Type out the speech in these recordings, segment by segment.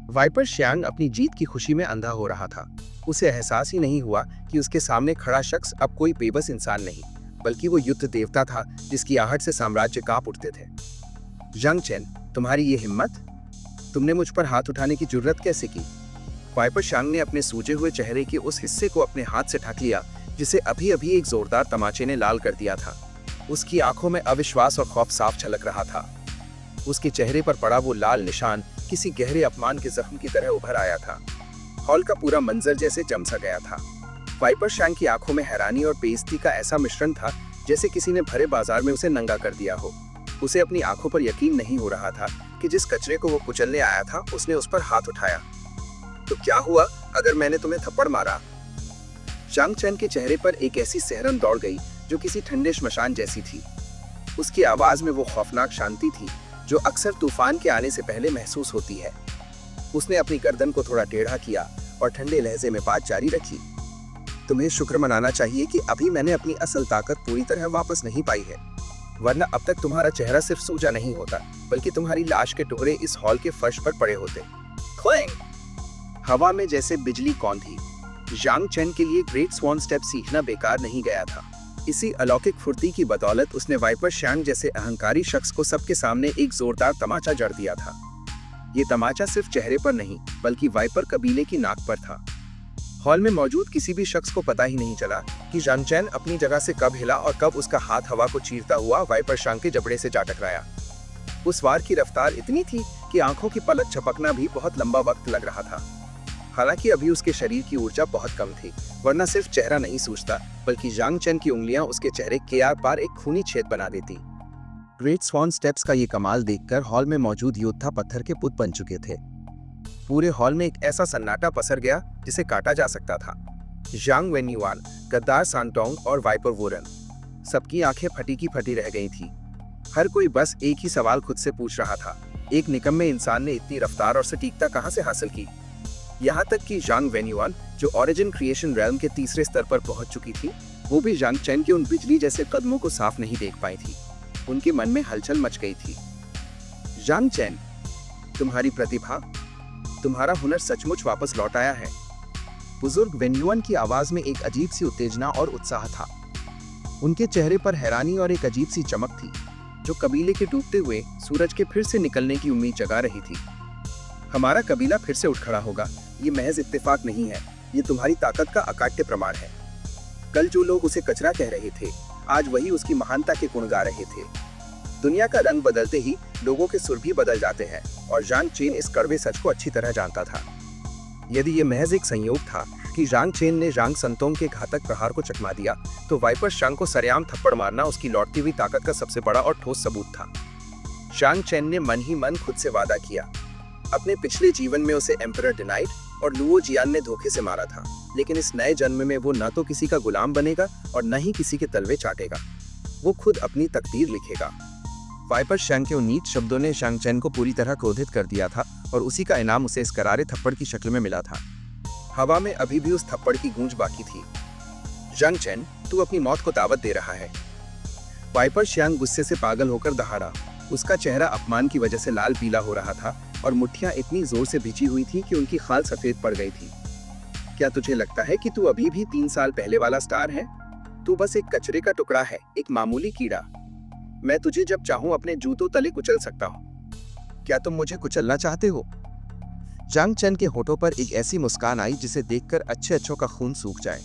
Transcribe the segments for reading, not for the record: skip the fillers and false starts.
Wiper श्यांग अपनी जीत की खुशी में अंधा हो रहा था। उसे एहसास ही नहीं हुआ कि उसके सामने खड़ा शख्स अब कोई बेबस इंसान नहीं, बल्कि वो युद्ध देवता था जिसकी आहट से साम्राज्य कांप उठते थे। जंग चेन, तुम्हारी ये हिम्मत! तुमने मुझ पर हाथ उठाने की जुर्रत कैसे की? वाइपर श्यांग ने अपने सूजे हुए चेहरे के उस हिस्से को अपने हाथ से ढक लिया जिसे अभी अभी एक जोरदार तमाचे ने लाल कर दिया था। उसकी आंखों में अविश्वास और खौफ साफ झलक रहा था। उसके चेहरे पर पड़ा वो लाल निशान किसी गहरे अपमान के जख्म की तरह उभर आया था। हॉल का पूरा मंजर जैसे जमसा गया था। वाइपर श्यांग की आंखों में हैरानी और बेइज्जती का ऐसा मिश्रण था जैसे किसी ने भरे बाजार में उसे नंगा कर दिया हो। उसे अपनी आंखों पर यकीन नहीं हो रहा था कि जिस कचरे को वो कुचलने आया था उसने उस पर हाथ उठाया। तो क्या हुआ अगर मैंने तुम्हें थप्पड़ मारा? जांग चेन के चेहरे पर एक ऐसी सिहरन दौड़ गई जो किसी ठंडे श्मशान जैसी थी। उसकी आवाज में वो खौफनाक शांति थी जो अक्सर तूफान के आने से पहले महसूस होती है। उसने अपनी गर्दन को थोड़ा टेढ़ा किया और ठंडे लहजे में बात जारी रखी। तुम्हें शुक्र मनाना चाहिए कि अभी मैंने अपनी असल ताकत पूरी तरह वापस नहीं पाई है, वरना अब तक तुम्हारा चेहरा सिर्फ सूजा नहीं होता बल्कि तुम्हारी लाश के टुकड़े इस हॉल के फर्श पर पड़े होते। क्लैंग! हवा में जैसे बिजली कौंधी। जांग चेन के लिए ग्रेट स्वॉन स्टेप सीखना बेकार नहीं गया था। इसी अलौकिक फुर्ती की बदौलत उसने वाइपर श्यांग जैसे अहंकारी शख्स को सबके सामने एक जोरदार तमाचा जड़ दिया था। ये तमाचा सिर्फ चेहरे पर नहीं बल्कि वाइपर कबीले की नाक पर था। हॉल में मौजूद किसी भी शख्स को पता ही नहीं चला कि जांग चेन अपनी जगह से कब हिला और कब उसका हाथ हवा को चीरता हुआ वाइपर श्यांग के जबड़े से जा टकराया। उस वार की रफ्तार इतनी थी कि आंखों की पलक झपकना भी बहुत लंबा वक्त लग रहा था। हालांकि अभी उसके शरीर की ऊर्जा बहुत कम थी, वरना सिर्फ चेहरा नहीं सूझता बल्कि जांग चेन की उंगलियां उसके चेहरे के आर पार एक खूनी छेद बना देती। ग्रेट स्वॉन स्टेप्स का ये कमाल देखकर हॉल में मौजूद योद्धा पत्थर के पुत बन चुके थे। पूरे हॉल में एक ऐसा सन्नाटा पसर गया जिसे काटा जा सकता था। जांग वेन्युआन, गद्दार सांटोंग और वाइपर वोरन, सबकी आंखें फटी की फटी रह गई थी। हर कोई बस एक ही सवाल खुद से पूछ रहा था, एक निकम्मे इंसान ने इतनी रफ्तार और सटीकता कहां से हासिल की? यहाँ तक कि जांग वेन्युआन, जो ओरिजिन क्रिएशन रेल्म के तीसरे स्तर पर पहुंच चुकी थी, वो भी जांग चेन के उन बिजली जैसे कदमों को साफ नहीं देख पाई थी। उनके मन में हलचल मच गई थी। जांग चेन, तुम्हारी प्रतिभा, तुम्हारा हुनर सचमुच वापस लौट आया है। बुजुर्ग वेन्युआन की आवाज में एक अजीब सी उत्तेजना और उत्साह था। उनके चेहरे पर हैरानी और एक अजीब सी चमक थी जो कबीले के डूबते हुए सूरज के फिर से निकलने की उम्मीद जगा रही थी। हमारा कबीला फिर से उठ खड़ा होगा, ये महज इत्तेफाक नहीं है, ये तुम्हारी ताकत का अकाट्य प्रमाण है। कल जो लोग उसे कचरा कह रहे थे, आज वही उसकी महानता के गुण गा रहे थे। दुनिया का रंग बदलते ही लोगों के सुर भी बदल जाते हैं और जांग चेन इस कड़वे सच को अच्छी तरह जानता था। यदि ये महज एक संयोग था कि जांग चेन ने जांग संतोंग के घातक प्रहार को चकमा दिया, तो वाइपर श्यांग को सरेआम थप्पड़ मारना उसकी लौटती हुई ताकत का सबसे बड़ा और ठोस सबूत था। जांग चेन ने मन ही मन खुद से वादा किया। अपने पिछले जीवन में उसे एम्परर डिनाइड और लुओ जियान ने धोखे से मारा था, लेकिन इस नए जन्म में वो न तो किसी का गुलाम बनेगा और न ही किसी के तलवे चाटेगा। वो खुद अपनी तकदीर लिखेगा। वाइपर श्यांग के उन नीच शब्दों ने जांग चेन को पूरी तरह क्रोधित कर दिया था और उसी का इनाम उसे इस करारे थप्पड़ की शक्ल में मिला था। हवा में अभी भी उस थप्पड़ की गूंज बाकी थी। जांग चेन, तू अपनी मौत को दावत दे रहा है। वाइपर श्यांग गुस्से से पागल होकर दहाड़ा। उसका चेहरा अपमान की वजह से लाल पीला हो रहा था और मुट्ठियां इतनी जोर से भिजी हुई थी कि उनकी खाल सफेद पड़ गई थी। क्या तुझे लगता है कि तू अभी भी 3 साल पहले वाला स्टार है? तू बस एक कचरे का टुकड़ा है, एक मामूली कीड़ा। मैं तुझे जब चाहूं अपने जूतों तले कुचल सकता हूं। क्या तुम मुझे कुचलना चाहते हो? जांग चेन के होठों पर एक ऐसी मुस्कान आई जिसे देखकर अच्छे अच्छों का खून सूख जाए।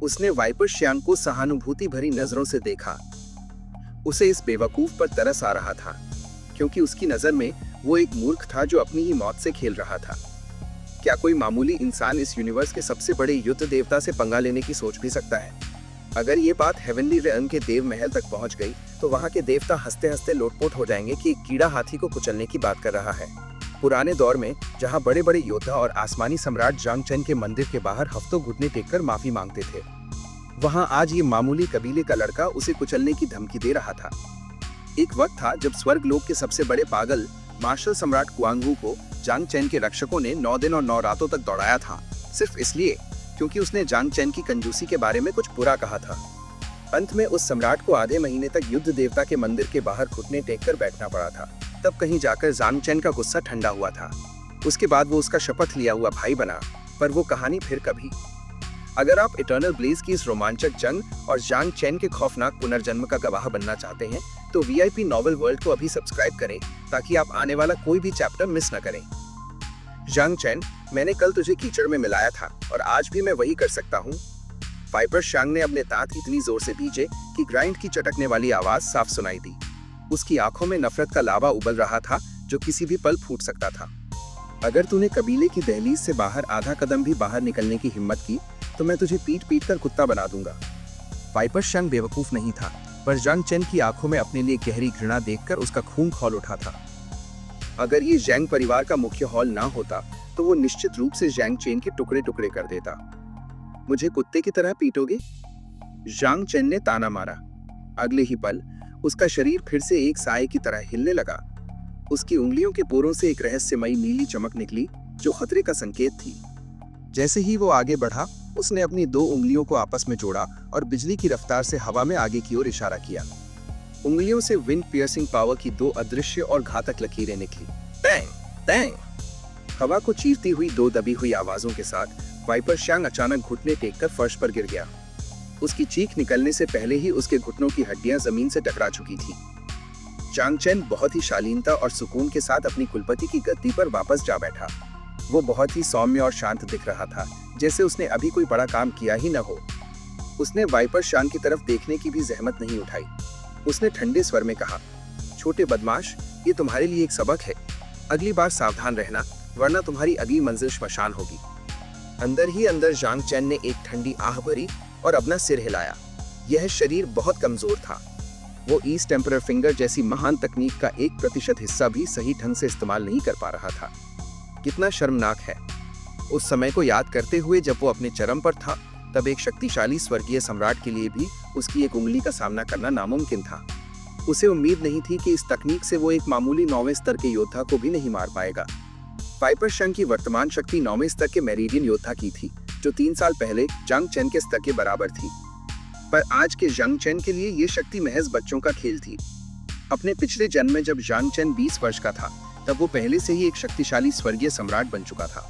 उसने वाइपर श्यांग को सहानुभूति भरी नजरों से देखा। उसे इस बेवकूफ पर तरस आ रहा था, क्योंकि उसकी नजर में वो एक मूर्ख था जो अपनी ही मौत से खेल रहा था। क्या कोई मामूली इंसान इस यूनिवर्स के सबसे बड़े युद्ध देवता से पंगा लेने की सोच भी सकता है? अगर ये बात हेवनली रेल्म के देव महल तक पहुंच गई तो वहां के देवता हंसते हंसते लोटपोट हो जाएंगे कि एक कीड़ा हाथी को कुचलने की बात कर रहा है। पुराने दौर में जहां बड़े बड़े योद्धा और आसमानी सम्राट जांग चेन के मंदिर के बाहर हफ्तों घुटने टेककर माफी मांगते थे, वहां आज ये मामूली कबीले का लड़का उसे कुचलने की धमकी दे रहा था। एक वक्त था जब स्वर्गलोक के सबसे बड़े पागल मार्शल सम्राट कुआंगू को जांग चेन के रक्षकों ने 9 दिन और 9 रातों तक दौड़ाया था, सिर्फ इसलिए क्योंकि उसने जांग चेन की कंजूसी के बारे में कुछ बुरा कहा था। अंत में उस सम्राट को आधे महीने तक युद्ध देवता के मंदिर के बाहर घुटने टेक कर बैठना पड़ा था। तब कहीं जाकर जांग चेन का गुस्सा ठंडा हुआ था। उसके बाद वो उसका शपथ लिया हुआ भाई बना, पर वो कहानी फिर कभी। अगर आप इटर्नल ब्लेज की इस रोमांचक जंग और जांग चेन के खौफनाक पुनर्जन्म का गवाह बनना चाहते हैं तो वीआईपी नॉवेल वर्ल्ड को अभी सब्सक्राइब करें ताकि आप आने वाला कोई भी चैप्टर मिस न करें। जांग चेन, मैंने कल तुझे कीचड़ में मिलाया था और आज भी मैं वही कर सकता हूँ। वाइपर शांग ने अपने दांत इतनी जोर से भींचे कि ग्राइंड की चटकने वाली आवाज साफ सुनाई दी। उसकी आंखों में नफरत का लावा उबल रहा था जो किसी भी पल फूट सकता था। अगर तूने कबीले की दहलीज से बाहर आधा कदम भी बाहर निकलने की हिम्मत की तो मैं तुझे पीट पीट कर कुत्ता बना दूंगा। वाइपर शांग बेवकूफ नहीं था, पर जांग चेन की आंखों में अपने लिए गहरी घृणा देखकर उसका खून खौल उठा था। अगर ये जैंग परिवार का मुख्य हॉल ना होता तो वो निश्चित रूप से जैंग चेन के टुकड़े टुकड़े कर देता। मुझे कुत्ते की तरह पीटोगे? जांग चेन ने ताना मारा। अगले ही पल उसका शरीर फिर से एक साए की तरह हिलने लगा। उसकी उंगलियों के पोरों से एक रहस्यमयी नीली चमक निकली जो खतरे का संकेत थी। जैसे ही वो आगे बढ़ा, उसने अपनी दो उंगलियों को आपस में जोड़ा और बिजली की रफ्तार से हवा में आगे की ओर इशारा किया। उंगलियों से विंड पियर्सिंग पावर की दो अदृश्य और घातक लकीरें निकली। Tang Tang. हवा को चीरती हुई दो दबी हुई आवाजों के साथ वाइपर शांग अचानक घुटने टेककर फर्श पर गिर गया। उसकी चीख निकलने से पहले ही उसके घुटनों की हड्डियां जमीन से टकरा चुकी थी। जांग चेन बहुत ही शालीनता और सुकून के साथ अपनी कुलपति की गद्दी पर वापस जा बैठा। वो बहुत ही सौम्य और शांत दिख रहा था, जैसे उसने अभी कोई बड़ा काम किया ही न हो। उसने वाइपर शांग की तरफ देखने की भी जहमत नहीं उठाई। उसने ठंडे स्वर में कहा, छोटे बदमाश, ये तुम्हारे लिए एक सबक है। अगली बार सावधान रहना, वरना तुम्हारी अगली मंजिल श्मशान होगी। अंदर ही अंदर जांग चेन ने एक ठंडी आह भरी और अपना सिर हिलाया। यह शरीर बहुत कमजोर था। वो ईस्ट एम्परर फिंगर जैसी महान तकनीक का 1% हिस्सा भी सही ढंग से इस्तेमाल नहीं कर पा रहा था। कितना शर्मनाक है। उस समय को याद करते हुए जब वो अपने चरम पर था, तब एक शक्तिशाली स्वर्गीय सम्राट के लिए भी उसकी एक उंगली का सामना करना नामुमकिन था। उसे उम्मीद नहीं थी कि इस तकनीक से वो एक मामूली 9वें स्तर के योद्धा को भी नहीं मार पाएगा। वाइपर शांग की वर्तमान शक्ति 9वें स्तर के मेरिडियन योद्धा की थी, जो 3 साल पहले जांग चेन के स्तर के बराबर थी। पर आज के जांग चेन के लिए ये शक्ति महज बच्चों का खेल थी। अपने पिछले जन्म में जब जांग चेन 20 वर्ष का था, तब वो पहले से ही एक शक्तिशाली स्वर्गीय सम्राट बन चुका था।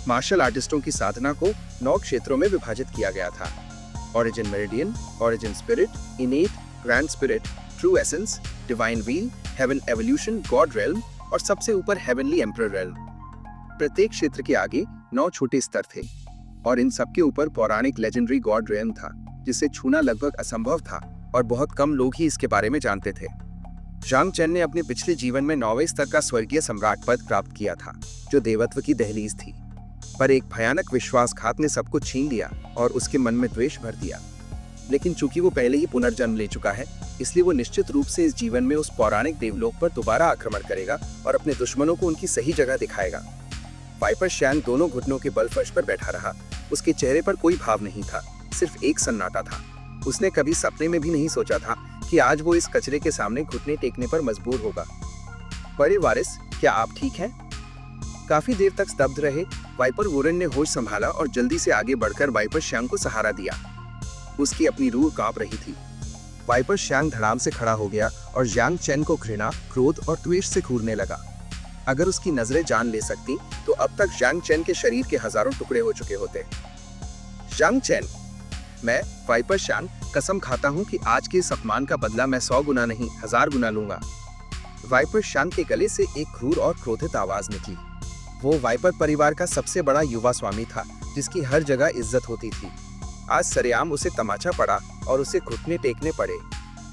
मार्शल आर्टिस्टों की साधना को 9 क्षेत्रों में विभाजित किया गया था। Origin meridian, origin spirit, innate, grand spirit, true essence, divine wheel, heaven evolution, god realm और सबसे ऊपर हेवनली एम्परर रेल्म। प्रत्येक क्षेत्र के आगे 9 छोटे स्तर थे और इन सबके ऊपर पौराणिक लेजेंडरी गॉड रेल्म था, जिसे छूना लगभग असंभव था और बहुत कम लोग ही इसके बारे में जानते थे। जांग चेन ने अपने पिछले जीवन में 9वें स्तर का स्वर्गीय सम्राट पद प्राप्त किया था, जो देवत्व की दहलीज थी। पर एक भयानक विश्वासघात ने सब कुछ छीन लिया और उसके मन में द्वेष भर दिया। लेकिन चूंकि वो पहले ही पुनर्जन्म ले चुका है, इसलिए वो निश्चित रूप से इस जीवन में उस पौराणिक देवलोक पर दोबारा आक्रमण करेगा और अपने दुश्मनों को उनकी सही जगह दिखाएगा। वाइपर शांग दोनों घुटनों के बल फर्श पर बैठा रहा। उसके चेहरे पर कोई भाव नहीं था, सिर्फ एक सन्नाटा था। उसने कभी सपने में भी नहीं सोचा था कि आज वो इस कचरे के सामने घुटने टेकने पर मजबूर होगा। बड़े वारिस, क्या आप ठीक हैं? काफी देर तक स्तब्ध रहे वाइपर वोरन ने होश संभाला और जल्दी से आगे बढ़कर वाइपर शांग को सहारा दिया। उसकी अपनी रूह कांप रही थी। वाइपर शांग धड़ाम से खड़ा हो गया और जांग चेन को घृणा, क्रोध और द्वेष से घूरने लगा। अगर उसकी नजरें जान ले सकती तो अब तक जांग चेन के शरीर के हजारों टुकड़े हो चुके होते। जांग चेन, मैं वाइपर शांग कसम खाता हूं कि आज के इस अपमान का बदला मैं 100 गुना नहीं 1000 गुना लूंगा। वाइपर शांग के गले से एक क्रूर और क्रोधित आवाज निकली। वो वाइपर परिवार का सबसे बड़ा युवा स्वामी था, जिसकी हर जगह इज्जत होती थी। आज सरेआम उसे तमाचा पड़ा और उसे घुटने टेकने पड़े।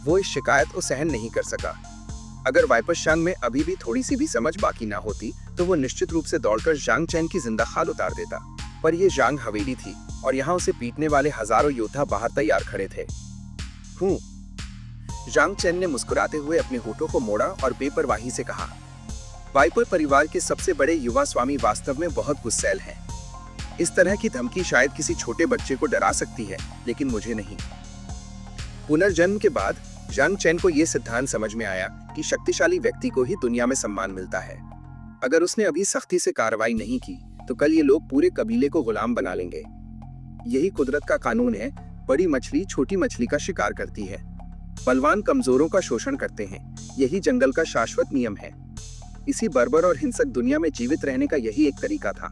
वो इस शिकायत को सहन नहीं कर सका। अगर वाइपर शांग में अभी भी थोड़ी सी भी समझ बाकी ना होती तो वो निश्चित रूप से दौड़कर जांग चेन की जिंदा खाल उतार देता। पर ये जांग हवेली थी और यहाँ उसे पीटने वाले हजारों योद्धा बाहर तैयार खड़े थे। जांग चेन ने मुस्कुराते हुए अपने होठों को मोड़ा और बेपरवाही से कहा, वाइपर परिवार के सबसे बड़े युवा स्वामी वास्तव में बहुत गुस्सैल हैं। इस तरह की धमकी शायद किसी छोटे बच्चे को डरा सकती है, लेकिन मुझे नहीं। पुनर्जन्म के बाद जांग चेन को यह सिद्धांत समझ में आया कि शक्तिशाली व्यक्ति को ही दुनिया में सम्मान मिलता है। अगर उसने अभी सख्ती से कार्रवाई नहीं की तो कल ये लोग पूरे कबीले को गुलाम बना लेंगे। यही कुदरत का कानून है। बड़ी मछली छोटी मछली का शिकार करती है, बलवान कमजोरों का शोषण करते हैं। यही जंगल का शाश्वत नियम है। इसी बर्बर और हिंसक दुनिया में जीवित रहने का यही एक तरीका था।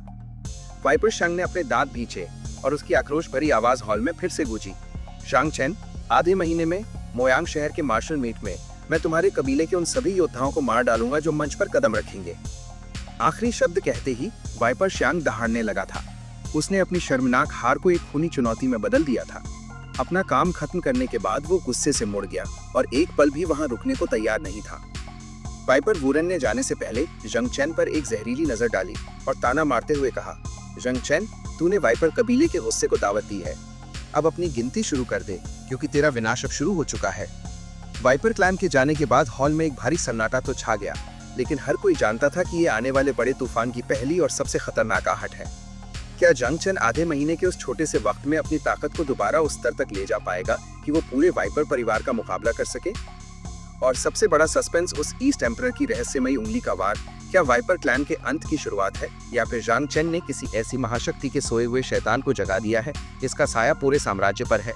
वाइपर शांग ने अपने दांत भींचे और उसकी आक्रोश भरी आवाज हॉल में फिर से गूंजी। शांग चेन, आधे महीने में मोयांग शहर के मार्शल मीट में मैं तुम्हारे कबीले के उन सभी योद्धाओं को मार डालूंगा जो मंच पर कदम रखेंगे। आखिरी शब्द कहते ही वाइपर शांग दहाड़ने लगा था। उसने अपनी शर्मनाक हार को एक खूनी चुनौती में बदल दिया था। अपना काम खत्म करने के बाद वो गुस्से से मुड़ गया और एक पल भी वहां रुकने को तैयार नहीं था। वाइपर वुरन ने जाने से पहले जंग चेन पर एक जहरीली नजर डाली और ताना मारते हुए कहा, जंग चेन, तूने वाइपर कबीले के गुस्से को दावत दी है। अब अपनी गिनती शुरू कर दे, क्योंकि तेरा विनाश अब शुरू हो चुका है। वाइपर क्लैन के जाने के बाद हॉल में एक भारी सन्नाटा तो छा गया, लेकिन हर कोई जानता था कि ये आने वाले बड़े तूफान की पहली और सबसे खतरनाक आहट है। क्या जंग चेन आधे महीने के उस छोटे से वक्त में अपनी ताकत को दोबारा उस स्तर तक ले जा पाएगा कि वो पूरे वाइपर परिवार का मुकाबला कर सके? और सबसे बड़ा सस्पेंस उस ईस्ट एम्परर की रहस्यमयी उंगली का वार, क्या वाइपर क्लैन के अंत की शुरुआत है, या फिर जांग चेन ने किसी ऐसी महाशक्ति के सोए हुए शैतान को जगा दिया है जिसका साया पूरे साम्राज्य पर है?